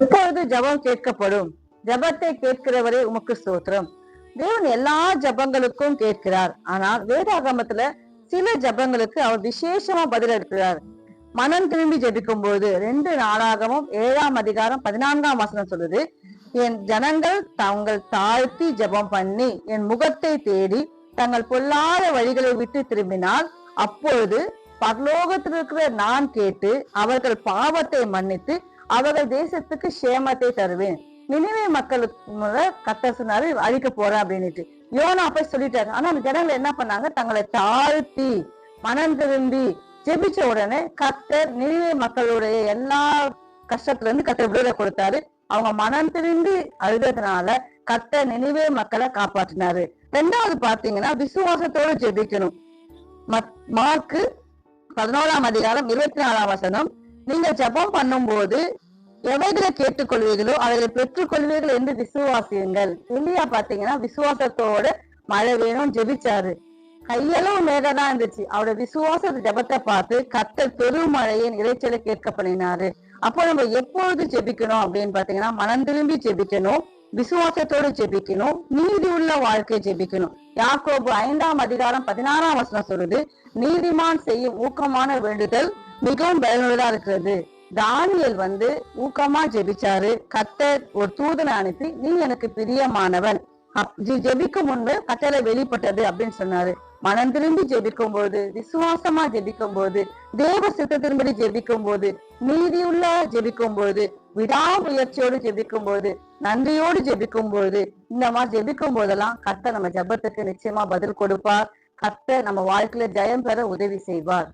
இப்பொழுது ஜெபம் கேட்கப்படும். ஜெபத்தை கேட்கிறவரே உமக்கு ஸ்தோத்திரம். தேவன் எல்லா ஜெபங்களுக்கும் கேட்கிறார். ஆனால் வேதாகமத்துல சில ஜெபங்களுக்கு அவர் விசேஷமா பதில் அளிக்கிறார். மனம் திரும்பி ஜெபிக்கும் போது 2 நாளாகமும் 7ஆம் அதிகாரம் 14ஆம் வசனம் சொல்லுது, என் ஜனங்கள் தங்கள் தாழ்த்தி ஜெபம் பண்ணி என் முகத்தை தேடி தங்கள் பொல்லாத வழிகளை விட்டு திரும்பினால் அப்பொழுது பரலோகத்தில் இருக்கிற நான் கேட்டு அவர்கள் பாவத்தை மன்னித்து அவர்கள் தேசத்துக்கு சேமத்தை தருவேன். நினைவே மக்களுக்கு கர்த்தர் சொன்னாரு அழிக்க போறேன் அப்படின்னுட்டு. யோனா போய் சொல்லிட்டாரு. ஆனா அந்த ஜனங்கள் என்ன பண்ணாங்க? தங்களை தாழ்த்தி மனம் திரும்பி ஜெபிச்ச உடனே கர்த்தர் நினைவே மக்களுடைய எல்லா கஷ்டத்துல இருந்து கர்த்தர் விடுதலை கொடுத்தாரு. அவங்க மனம் திரும்பி அழுததுனால கர்த்தர் நினைவே மக்களை காப்பாற்றினாரு. 2வது பாத்தீங்கன்னா விசுவாசத்தோடு ஜெபிக்கணும். மார்க்கு 11ஆம் அதிகாரம் 24ஆம் வசனம், நீங்க ஜெபம் பண்ணும் போது எவைகளை கேட்டுக்கொள்வீர்களோ அவைகளை பெற்றுக்கொள்வீர்கள் என்று விசுவாசியுங்கள். எலியா பாத்தீங்கன்னா விசுவாசத்தோட மழை வேணும் ஜெபிச்சாரு. கையளவு மேகதான் இருந்துச்சு. அவரோட விசுவாச ஜெபத்தை பார்த்து கர்த்தர் பெருமழையின் இறைச்சலை கேட்க பண்ணினாரு. அப்போ நம்ம எப்பொழுது ஜெபிக்கணும் அப்படின்னு பாத்தீங்கன்னா மனம் திரும்பி ஜெபிக்கணும், விசுவாசத்தோடு ஜெபிக்கணும், நீதி உள்ள வாழ்க்கை ஜெபிக்கணும். யாக்கோபு 5ஆம் அதிகாரம் 16ஆம் வசனம் சொல்லுது, நீதிமான் செய்யும் ஊக்கமான வேண்டுதல் மிகவும் பயனுள்ளதா இருக்கிறது. தானியேல் ஊக்கமா ஜெபிச்சாரு. கர்த்தர் ஒரு தூதனை அனுப்பி நீ எனக்கு பிரியமானவன், ஜெபிக்கும் முன்பு கட்டளை வெளிப்பட்டது அப்படின்னு சொன்னாரு. மனம் திரும்பி ஜெபிக்கும் போது, விசுவாசமா ஜெபிக்கும் போது, தேவ சித்தத்தின்படி ஜெபிக்கும் போது, நீதியுள்ள ஜெபிக்கும் போது, விடாமுயற்சியோடு ஜெபிக்கும் போது, நன்றியோடு ஜெபிக்கும் போது, இந்த மாதிரி ஜெபிக்கும் போதெல்லாம் கர்த்தர் நம்ம ஜெபத்துக்கு நிச்சயமா பதில் கொடுப்பார். கர்த்தர் நம்ம வாழ்க்கையில ஜெயம் பெற உதவி செய்வார்.